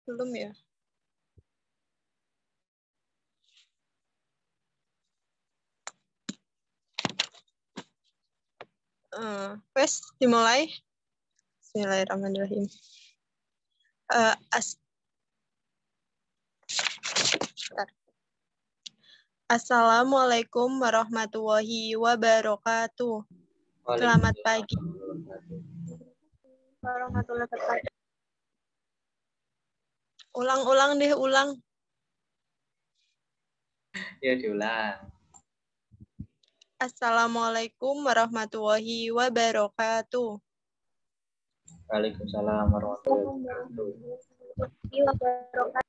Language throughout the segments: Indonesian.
Belum ya? Wes, dimulai. Bismillahirrahmanirrahim. Assalamualaikum warahmatullahi wabarakatuh. Selamat pagi. Warahmatullahi wabarakatuh. Ulang deh, ulang. Ya, diulang. Assalamualaikum warahmatullahi wabarakatuh. Waalaikumsalam warahmatullahi wabarakatuh.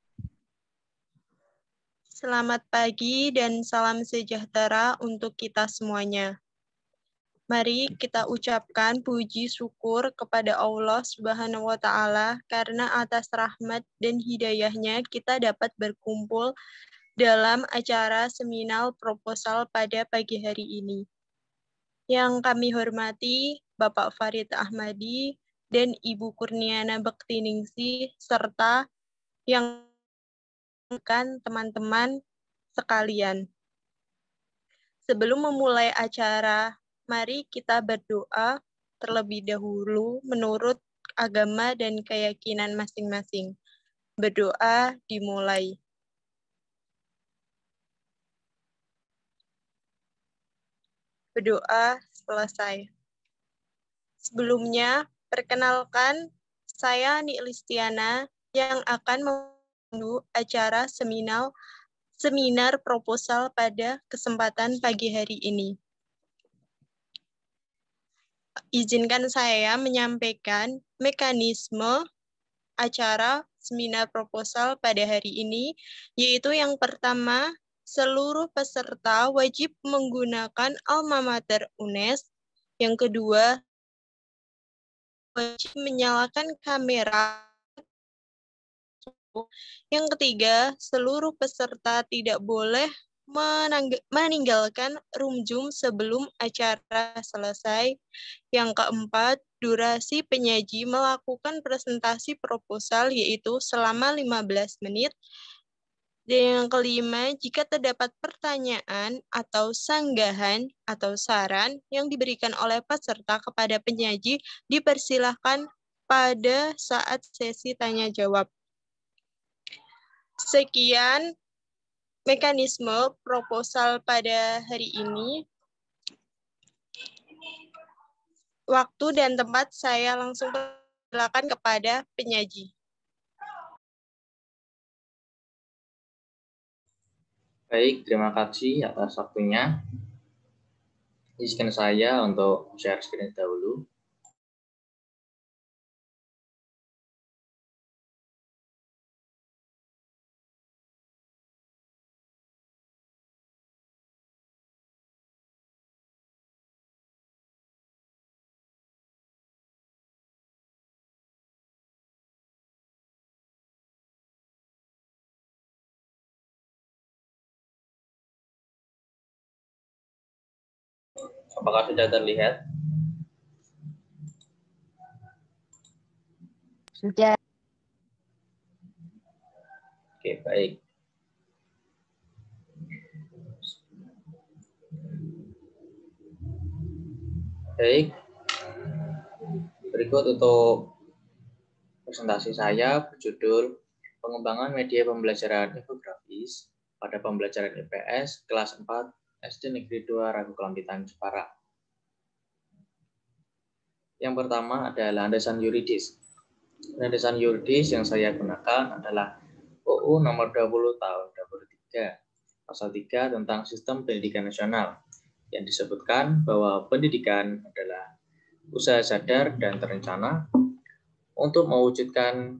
Selamat pagi dan salam sejahtera untuk kita semuanya. Mari kita ucapkan puji syukur kepada Allah Subhanahu wa Ta'ala karena atas rahmat dan hidayahnya kita dapat berkumpul dalam acara seminar proposal pada pagi hari ini. Yang kami hormati Bapak Farid Ahmadi dan Ibu Kurniana Bektiningsih serta yang teman-teman sekalian. Sebelum memulai acara, mari kita berdoa terlebih dahulu menurut agama dan keyakinan masing-masing. Berdoa dimulai. Berdoa selesai. Sebelumnya, perkenalkan saya Nik Listiana yang akan memandu acara seminar proposal pada kesempatan pagi hari ini. Izinkan saya menyampaikan mekanisme acara seminar proposal pada hari ini, yaitu yang pertama, seluruh peserta wajib menggunakan alma mater UNES. Yang kedua, wajib menyalakan kamera. Yang ketiga, seluruh peserta tidak boleh meninggalkan room Zoom sebelum acara selesai. Yang keempat, durasi penyaji melakukan presentasi proposal yaitu selama 15 menit. Dan yang kelima, jika terdapat pertanyaan atau sanggahan atau saran yang diberikan oleh peserta kepada penyaji, dipersilahkan pada saat sesi tanya jawab. Sekian mekanisme proposal pada hari ini. Waktu dan tempat saya langsung persilakan kepada penyaji. Baik, terima kasih atas waktunya. Izinkan saya untuk share screen dahulu. Apakah sudah terlihat? Sudah. Oke, baik. Baik. Berikut untuk presentasi saya berjudul Pengembangan Media Pembelajaran Infografis pada Pembelajaran IPS kelas 4 SD Negeri 2 Ragu Kelampitan Jepara. Yang pertama adalah landasan yuridis. Landasan yuridis yang saya gunakan adalah UU nomor 20 tahun 2003, pasal 3 tentang Sistem Pendidikan Nasional, yang disebutkan bahwa pendidikan adalah usaha sadar dan terencana untuk mewujudkan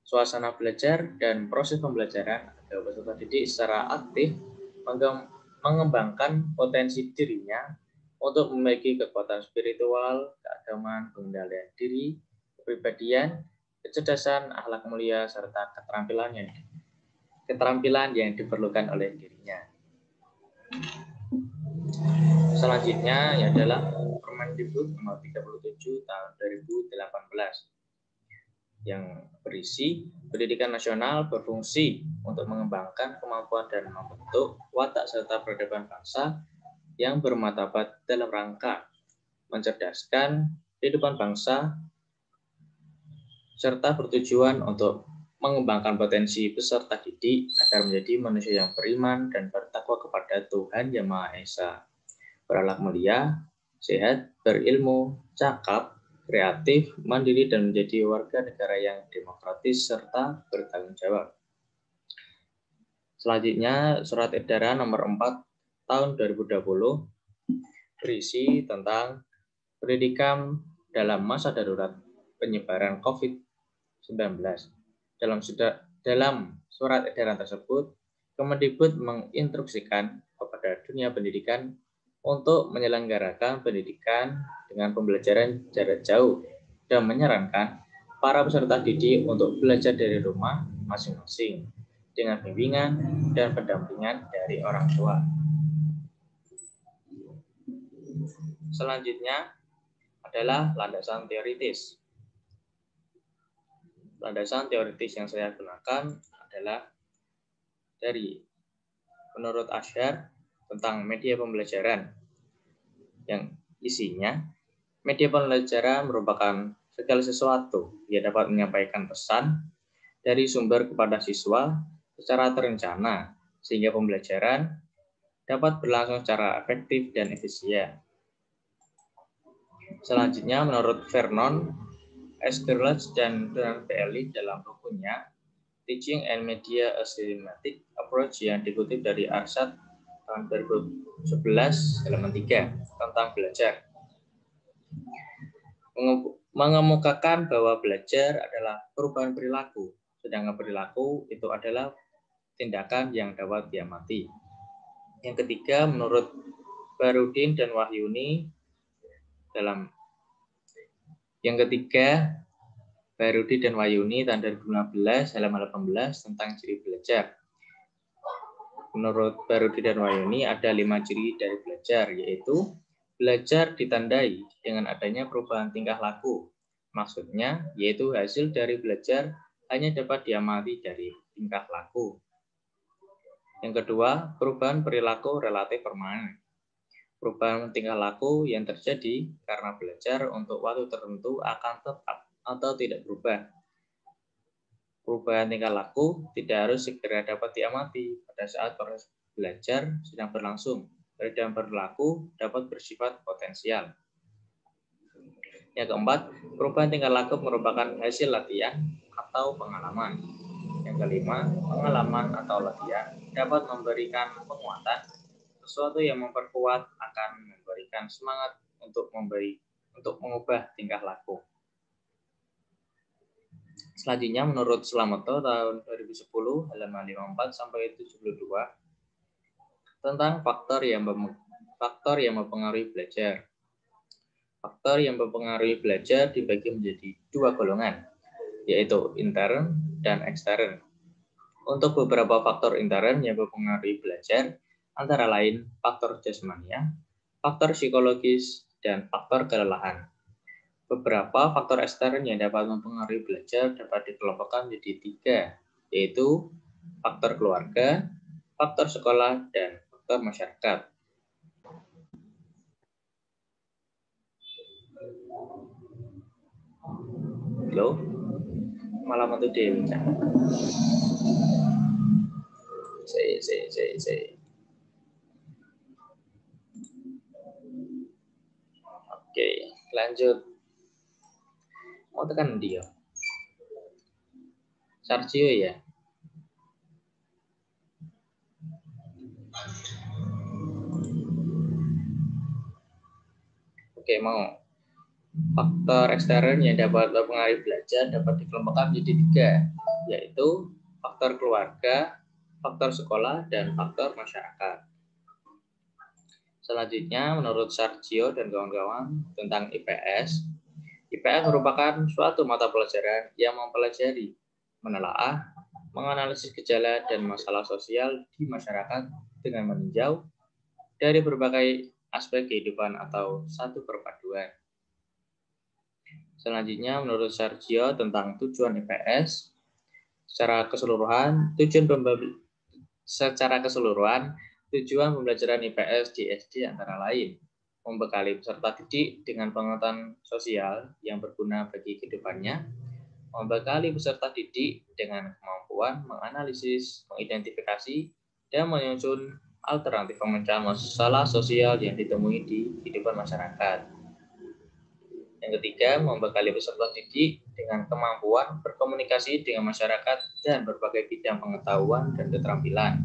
suasana belajar dan proses pembelajaran agar peserta didik secara aktif mengembangkan potensi dirinya untuk memiliki kekuatan spiritual, keagamaan, pengendalian diri, kepribadian, kecerdasan, akhlak mulia, serta keterampilan yang diperlukan oleh dirinya. Selanjutnya adalah Permendikbud nomor 37 tahun 2018 yang berisi pendidikan nasional berfungsi untuk mengembangkan kemampuan dan membentuk watak serta peradaban bangsa yang bermartabat dalam rangka mencerdaskan kehidupan bangsa serta bertujuan untuk mengembangkan potensi peserta didik agar menjadi manusia yang beriman dan bertakwa kepada Tuhan Yang Maha Esa, berakhlak mulia, sehat, berilmu, cakap, kreatif, mandiri, dan menjadi warga negara yang demokratis serta bertanggung jawab. Selanjutnya, Surat Edaran nomor 4 tahun 2020 berisi tentang pendidikan dalam masa darurat penyebaran COVID-19. Dalam surat edaran tersebut, Kemendikbud menginstruksikan kepada dunia pendidikan untuk menyelenggarakan pendidikan dengan pembelajaran jarak jauh dan menyarankan para peserta didik untuk belajar dari rumah masing-masing dengan bimbingan dan pendampingan dari orang tua. Selanjutnya adalah landasan teoritis. Landasan teoritis yang saya gunakan adalah dari menurut Ashar tentang media pembelajaran, yang isinya media pembelajaran merupakan segala sesuatu yang dapat menyampaikan pesan dari sumber kepada siswa secara terencana sehingga pembelajaran dapat berlangsung secara efektif dan efisien. Selanjutnya menurut Vernon, Escherichs dan Donald P. Ellis dalam bukunya Teaching and Media a Systematic Approach yang dikutip dari Arsat tahun 2011 halaman 3 tentang belajar, mengemukakan bahwa belajar adalah perubahan perilaku, sedangkan perilaku itu adalah tindakan yang dapat diamati. Yang ketiga, menurut Barudin dan Wahyuni Barudi dan Wahyuni tahun 2015 halaman 18 tentang ciri belajar. Menurut Barudi dan Wahyuni ada 5 ciri dari belajar, yaitu belajar ditandai dengan adanya perubahan tingkah laku. Maksudnya yaitu hasil dari belajar hanya dapat diamati dari tingkah laku. Yang kedua, perubahan perilaku relatif permanen. Perubahan tingkah laku yang terjadi karena belajar untuk waktu tertentu akan tetap atau tidak berubah. Perubahan tingkah laku tidak harus segera dapat diamati pada saat proses belajar sedang berlangsung. Perubahan perilaku dapat bersifat potensial. Yang keempat, perubahan tingkah laku merupakan hasil latihan atau pengalaman. Yang kelima, pengalaman atau latihan dapat memberikan penguatan. Sesuatu yang memperkuat akan memberikan semangat untuk mengubah tingkah laku. Selanjutnya menurut Slameto tahun 2010 halaman 54 sampai 72 tentang faktor yang mempengaruhi belajar. Faktor yang mempengaruhi belajar dibagi menjadi 2 golongan, yaitu intern dan ekstern. Untuk beberapa faktor intern yang mempengaruhi belajar antara lain faktor jasmania, faktor psikologis, dan faktor kelelahan. Beberapa faktor ekstern yang dapat mempengaruhi belajar dapat dikelompokkan menjadi 3, yaitu faktor keluarga, faktor sekolah, dan faktor masyarakat. Halo? Malam itu Dewi. Oke, lanjut. Mau tekan dia. Sarjio ya. Oke, mau. Faktor ekstern yang dapat mempengaruhi belajar dapat dikelompokkan menjadi 3, yaitu faktor keluarga, faktor sekolah, dan faktor masyarakat. Selanjutnya, menurut Sarjio dan kawan-kawan tentang IPS merupakan suatu mata pelajaran yang mempelajari, menelaah, menganalisis gejala dan masalah sosial di masyarakat dengan meninjau dari berbagai aspek kehidupan atau satu perpaduan. Selanjutnya, menurut Sergio tentang tujuan IPS, secara keseluruhan, tujuan pembelajaran IPS di SD antara lain membekali peserta didik dengan pengetahuan sosial yang berguna bagi kehidupannya, membekali peserta didik dengan kemampuan menganalisis, mengidentifikasi, dan menyusun alternatif pemecahan masalah sosial yang ditemui di kehidupan masyarakat. Yang ketiga, membekali peserta didik dengan kemampuan berkomunikasi dengan masyarakat dan berbagai bidang pengetahuan dan keterampilan.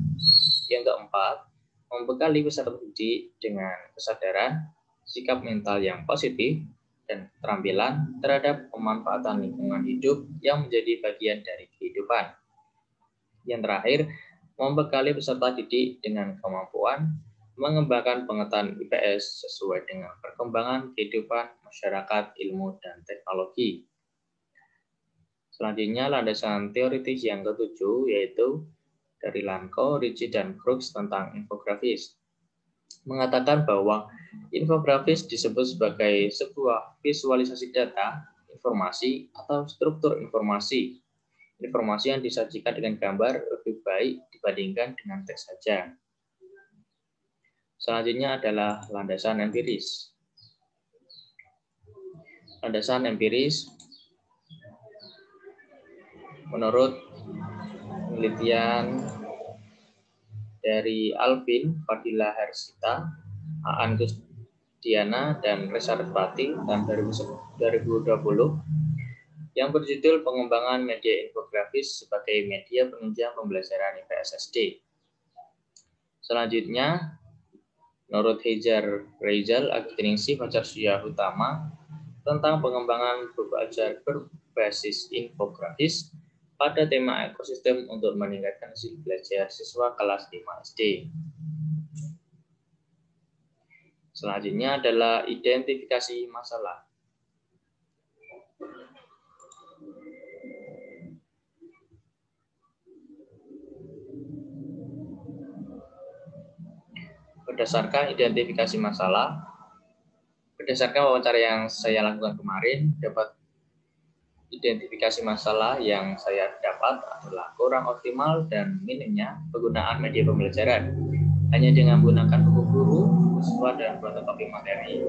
Yang keempat, membekali peserta didik dengan kesadaran, sikap mental yang positif, dan keterampilan terhadap pemanfaatan lingkungan hidup yang menjadi bagian dari kehidupan. Yang terakhir, membekali peserta didik dengan kemampuan mengembangkan pengetahuan IPS sesuai dengan perkembangan kehidupan masyarakat, ilmu, dan teknologi. Selanjutnya, landasan teoritis yang ketujuh yaitu dari Lanko, Ricci, dan Crooks tentang infografis. Mengatakan bahwa infografis disebut sebagai sebuah visualisasi data, informasi, atau struktur informasi. Informasi yang disajikan dengan gambar lebih baik dibandingkan dengan teks saja. Selanjutnya adalah landasan empiris. Landasan empiris menurut penelitian dari Alvin, Fadila Hersita, Aan Kusdiana, dan Reza Respati tahun 2020 yang berjudul Pengembangan Media Infografis sebagai Media Penunjang Pembelajaran IPS SD. Selanjutnya, menurut Hejar Reizal, Agustiningsi, Fajar Syah Utama tentang pengembangan belajar berbasis infografis pada tema ekosistem untuk meningkatkan hasil belajar siswa kelas 5 SD. Selanjutnya adalah identifikasi masalah. Berdasarkan identifikasi masalah, berdasarkan wawancara yang saya lakukan kemarin, dapat identifikasi masalah yang saya dapat adalah kurang optimal dan minimnya penggunaan media pembelajaran hanya dengan menggunakan buku guru, siswa, dan fotokopi materi.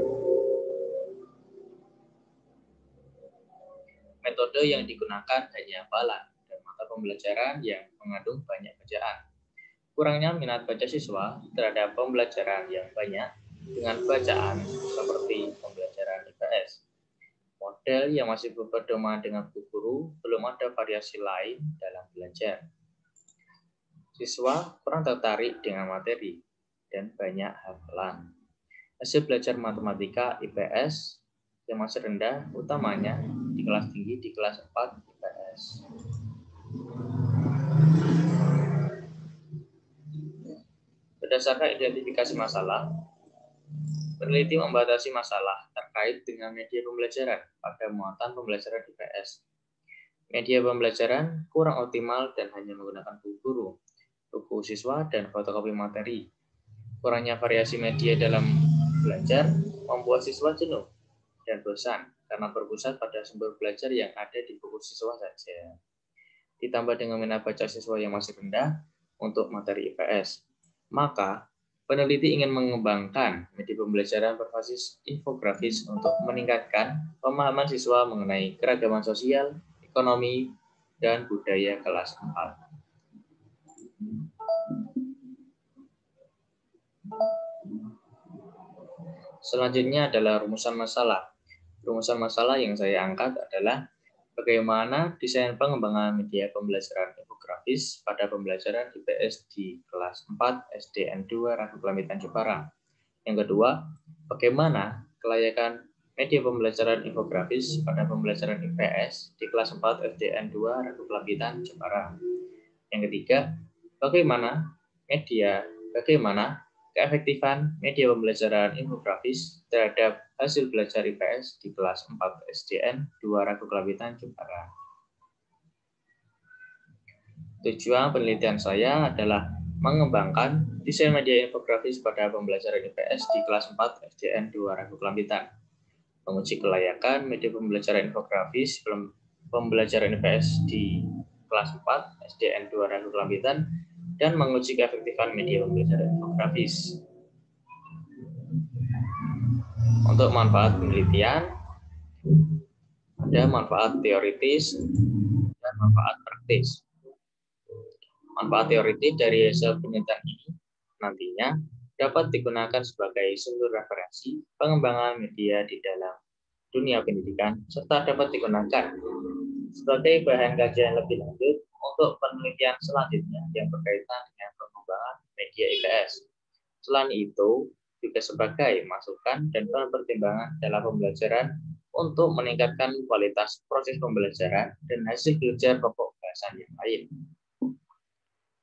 Metode yang digunakan hanya hafalan dan mata pembelajaran yang mengandung banyak bacaan. Kurangnya minat baca siswa terhadap pembelajaran yang banyak dengan bacaan seperti pembelajaran IPS. Model yang masih berpedoman dengan buku guru, belum ada variasi lain dalam belajar. Siswa kurang tertarik dengan materi dan banyak hafalan. Hasil belajar matematika IPS yang masih rendah, utamanya di kelas tinggi di kelas 4 IPS. Berdasarkan identifikasi masalah, peneliti membatasi masalah terkait dengan media pembelajaran pada muatan pembelajaran IPS. Media pembelajaran kurang optimal dan hanya menggunakan buku guru, buku siswa, dan fotokopi materi. Kurangnya variasi media dalam belajar membuat siswa jenuh dan bosan karena berpusat pada sumber belajar yang ada di buku siswa saja. Ditambah dengan minat baca siswa yang masih rendah untuk materi IPS, maka peneliti ingin mengembangkan media pembelajaran berbasis infografis untuk meningkatkan pemahaman siswa mengenai keragaman sosial, ekonomi, dan budaya kelas 4. Selanjutnya adalah rumusan masalah. Rumusan masalah yang saya angkat adalah bagaimana desain pengembangan media pembelajaran infografis pada pembelajaran IPS di kelas 4 SDN 2 Ratu Kelamitan Jepara. Yang kedua, bagaimana kelayakan media pembelajaran infografis pada pembelajaran IPS di kelas 4 SDN 2 Ratu Kelamitan Jepara. Yang ketiga, bagaimana keefektifan media pembelajaran infografis terhadap hasil belajar IPS di kelas 4 SDN 2 Ragu Kelamitan Jepara. Tujuan penelitian saya adalah mengembangkan desain media infografis pada pembelajaran IPS di kelas 4 SDN 2 Ragu Kelamitan. menguji kelayakan media pembelajaran infografis pembelajaran IPS di kelas 4 SDN 2 Ragu Kelampitan, dan menguji keefektifan media pembelajaran infografis. Untuk manfaat penelitian, ada manfaat teoritis dan manfaat praktis. Manfaat teoritis dari hasil penelitian ini nantinya dapat digunakan sebagai sumber referensi pengembangan media di dalam dunia pendidikan, serta dapat digunakan sebagai bahan kajian lebih lanjut untuk penelitian selanjutnya yang berkaitan dengan pengembangan media IPS. Selain itu, juga sebagai masukan dan bahan pertimbangan dalam pembelajaran untuk meningkatkan kualitas proses pembelajaran dan hasil belajar pokok bahasan yang lain.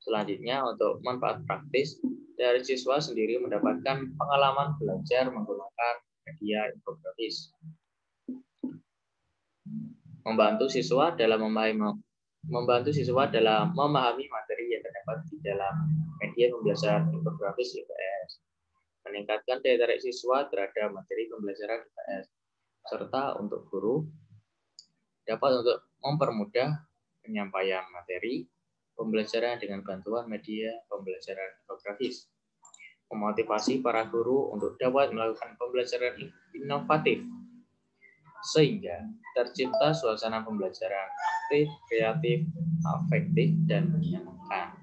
Selanjutnya, untuk manfaat praktis, dari siswa sendiri mendapatkan pengalaman belajar menggunakan media infografis. Membantu siswa dalam memahami materi yang terdapat di dalam media pembelajaran infografis IPS. Meningkatkan daya tarik siswa terhadap materi pembelajaran IPS. Serta untuk guru, dapat untuk mempermudah penyampaian materi pembelajaran dengan bantuan media pembelajaran infografis. Memotivasi para guru untuk dapat melakukan pembelajaran inovatif, sehingga tercipta suasana pembelajaran aktif, kreatif, afektif, dan menyenangkan.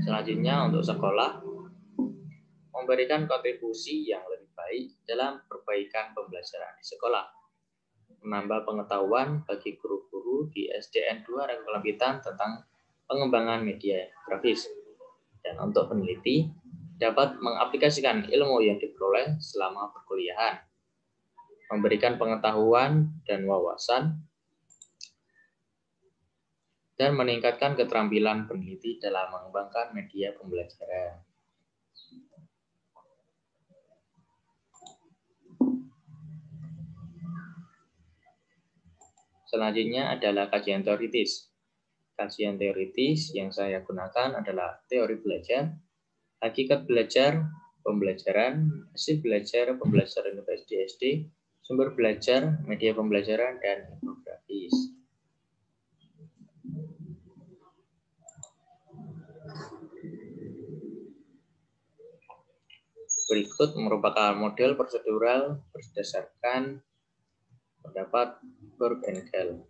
Selanjutnya, untuk sekolah, memberikan kontribusi yang lebih baik dalam perbaikan pembelajaran di sekolah, menambah pengetahuan bagi guru-guru di SDN 2 Ragu Kelampitan tentang pengembangan media grafis. Dan untuk peneliti, dapat mengaplikasikan ilmu yang diperoleh selama perkuliahan, memberikan pengetahuan dan wawasan, dan meningkatkan keterampilan peneliti dalam mengembangkan media pembelajaran. Selanjutnya adalah kajian teoritis. Kajian teoritis yang saya gunakan adalah teori belajar, hakikat belajar, pembelajaran, hasil belajar, pembelajaran SD, sumber belajar, media pembelajaran, dan infografis. Berikut merupakan model prosedural berdasarkan pendapat Burg-Engel.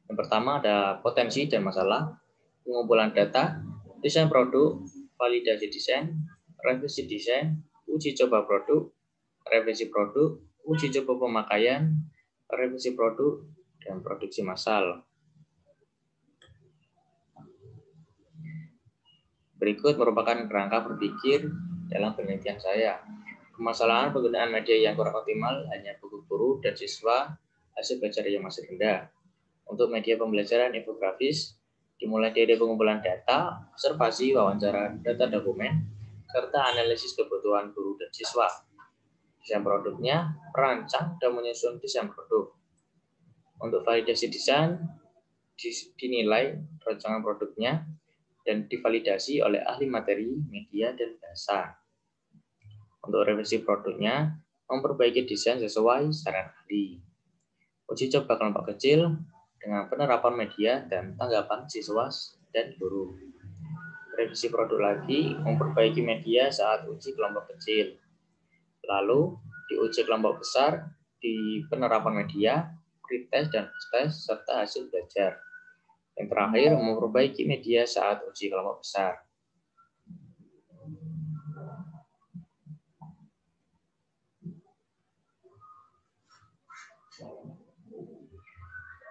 Yang pertama ada potensi dan masalah, pengumpulan data, desain produk, validasi desain, revisi desain, uji coba produk, revisi produk, uji coba pemakaian, revisi produk, dan produksi massal. Berikut merupakan kerangka berpikir dalam penelitian saya. Permasalahan penggunaan media yang kurang optimal hanya bagi guru dan siswa, hasil belajar yang masih rendah. Untuk media pembelajaran infografis, dimulai dari pengumpulan data, observasi, wawancara, data dokumen, serta analisis kebutuhan guru dan siswa. Desain produknya, merancang dan menyusun desain produk. Untuk validasi desain, dinilai rancangan produknya dan divalidasi oleh ahli materi, media, dan bahasa. Untuk revisi produknya, memperbaiki desain sesuai saran ahli. Uji coba kelompok kecil dengan penerapan media dan tanggapan siswa dan guru. Revisi produk lagi, memperbaiki media saat uji kelompok kecil. Lalu, diuji kelompok besar di penerapan media, pretest dan tes serta hasil belajar. Yang terakhir, memperbaiki media saat uji kelompok besar.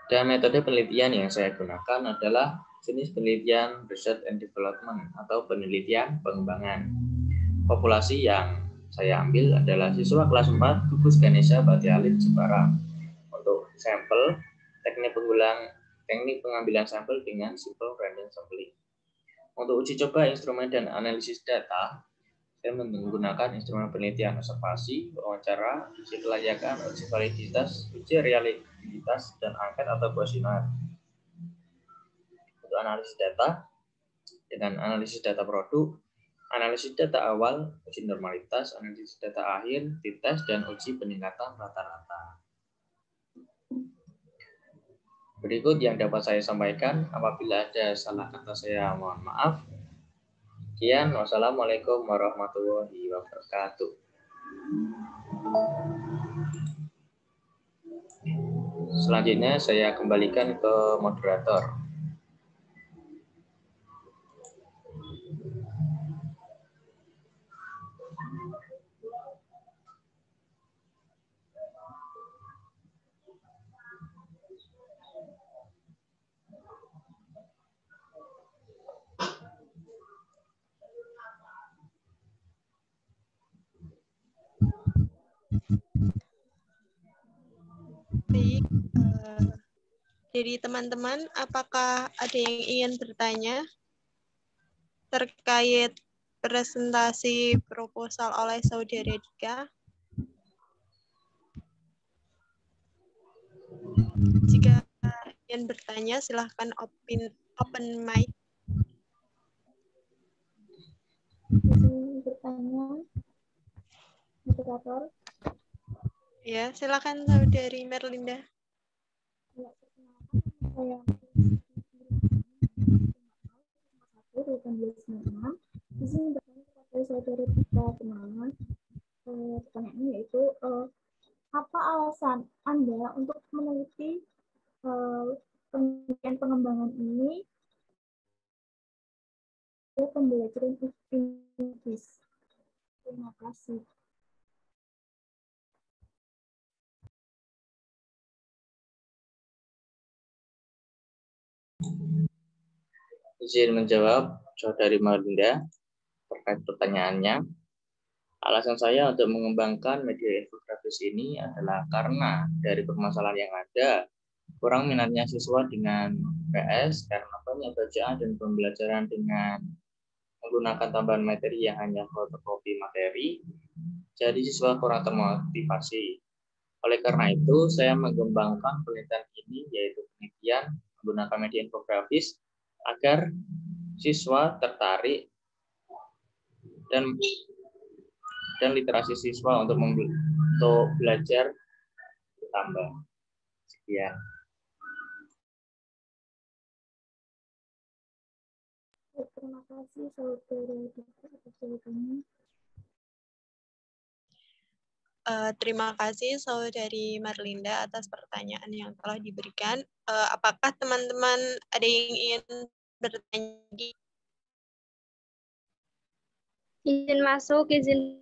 Dan metode penelitian yang saya gunakan adalah jenis penelitian research and development atau penelitian pengembangan. Populasi yang saya ambil adalah siswa kelas 4 Gugus Ganesha Bati Alit Jepara. Untuk sampel, teknik pengambilan sampel dengan simple random sampling. Untuk uji coba instrumen dan analisis data, saya menggunakan instrumen penelitian observasi, wawancara, uji kelayakan, uji validitas, uji reliabilitas, dan angket atau kuesioner. Untuk analisis data, dengan analisis data produk, Analisis data awal, uji normalitas, analisis data akhir, t-test, dan uji peningkatan rata-rata. Berikut yang dapat saya sampaikan. Apabila ada salah kata saya mohon maaf. Sekian, wassalamualaikum warahmatullahi wabarakatuh. Selanjutnya saya kembalikan ke moderator. Baik, dari teman-teman, apakah ada yang ingin bertanya terkait presentasi proposal oleh Saudara Dika? Jika ingin bertanya, silahkan open mic. Izin bertanya, moderator. Ya, silakan Saudari Merlinda. Ya, saya 1/2096. Izin bertanya kepada saudara Dika Kenangan. Pertanyaannya yaitu apa alasan Anda untuk meneliti pengembangan ini ke pembelajaran Inggris? Terima kasih. Izin menjawab Saudari Marlinda terkait pertanyaannya. Alasan saya untuk mengembangkan media infografis ini adalah karena dari permasalahan yang ada, kurang minatnya siswa dengan PS karena banyak bacaan dan pembelajaran dengan menggunakan tambahan materi yang hanya fotokopi materi, jadi siswa kurang termotivasi. Oleh karena itu, saya mengembangkan penelitian ini, yaitu penelitian menggunakan media infografis agar siswa tertarik dan literasi siswa untuk belajar bertambah. Sekian. Terima kasih saudara Dika atas jawabannya. Terima kasih Saudari Marlinda atas pertanyaan yang telah diberikan. Apakah teman-teman ada yang ingin bertanya? Izin masuk, izin.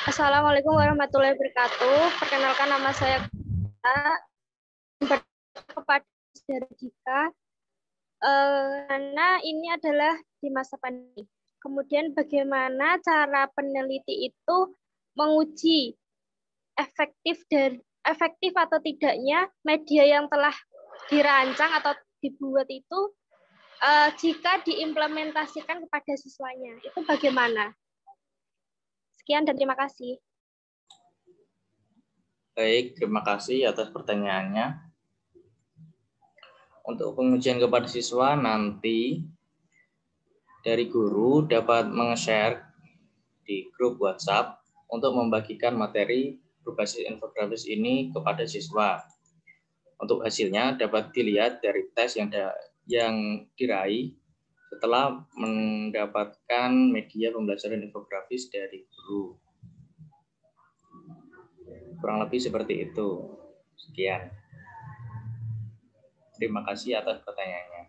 Assalamualaikum warahmatullahi wabarakatuh. Perkenalkan, nama saya kepada Saudara Dika. Karena ini adalah di masa pandemi. Kemudian bagaimana cara peneliti itu menguji efektif atau tidaknya media yang telah dirancang atau dibuat itu jika diimplementasikan kepada siswanya. Itu bagaimana? Sekian dan terima kasih. Baik, terima kasih atas pertanyaannya. Untuk pengujian kepada siswa nanti dari guru dapat meng-share di grup WhatsApp untuk membagikan materi berbasis infografis ini kepada siswa. Untuk hasilnya dapat dilihat dari tes yang diraih setelah mendapatkan media pembelajaran infografis dari guru. Kurang lebih seperti itu. Sekian. Terima kasih atas pertanyaannya.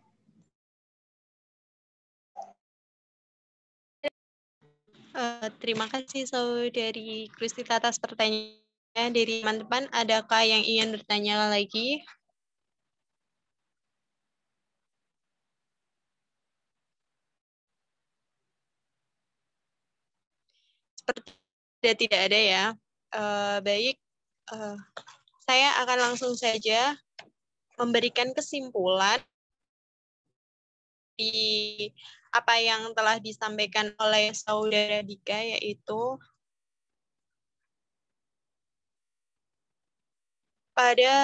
Terima kasih Saudari Kristita atas pertanyaannya. Dari teman-teman, adakah yang ingin bertanya lagi? Seperti tidak ada ya. Baik, saya akan langsung saja memberikan kesimpulan di apa yang telah disampaikan oleh Saudara Dika, yaitu pada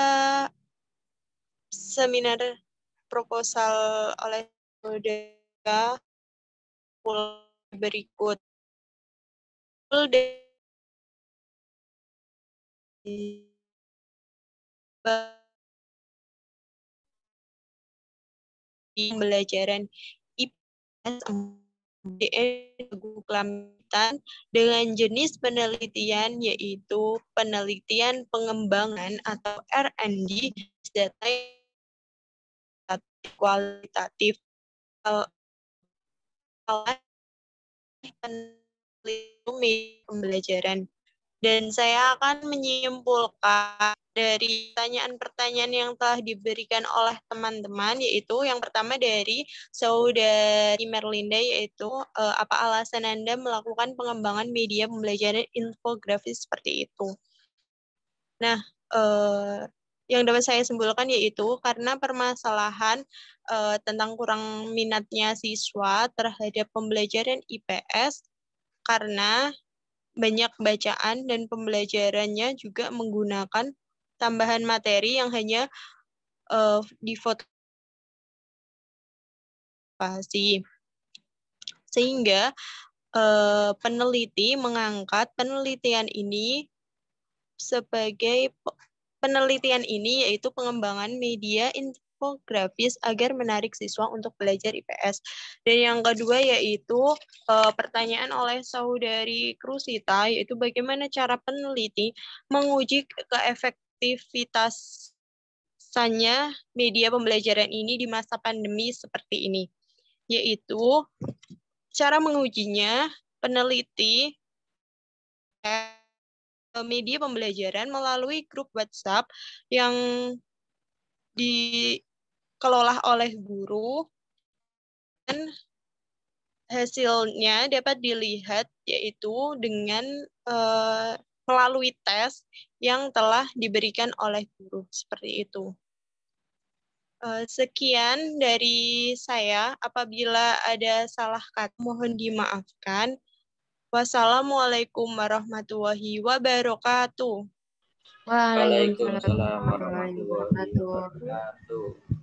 seminar proposal oleh saudara berikut. Pembelajaran IPS kelanjutan dengan jenis penelitian yaitu penelitian pengembangan atau R&D data kualitatif pembelajaran. Dan saya akan menyimpulkan dari pertanyaan-pertanyaan yang telah diberikan oleh teman-teman, yaitu yang pertama dari Saudari Merlinda, yaitu apa alasan Anda melakukan pengembangan media pembelajaran infografis seperti itu. Nah, yang dapat saya simpulkan yaitu karena permasalahan tentang kurang minatnya siswa terhadap pembelajaran IPS, karena banyak bacaan dan pembelajarannya juga menggunakan tambahan materi yang hanya difotografasi. Sehingga peneliti mengangkat penelitian ini yaitu pengembangan media infografis agar menarik siswa untuk belajar IPS. Dan yang kedua yaitu pertanyaan oleh Saudari Krusita, yaitu bagaimana cara peneliti menguji keefektivitasannya media pembelajaran ini di masa pandemi seperti ini. Yaitu cara mengujinya, peneliti media pembelajaran melalui grup WhatsApp yang dikelola oleh guru, dan hasilnya dapat dilihat yaitu dengan melalui tes yang telah diberikan oleh guru, seperti itu. Sekian dari saya. Apabila ada salah kata mohon dimaafkan. Wassalamualaikum warahmatullahi wabarakatuh. Waalaikumsalam warahmatullahi wabarakatuh.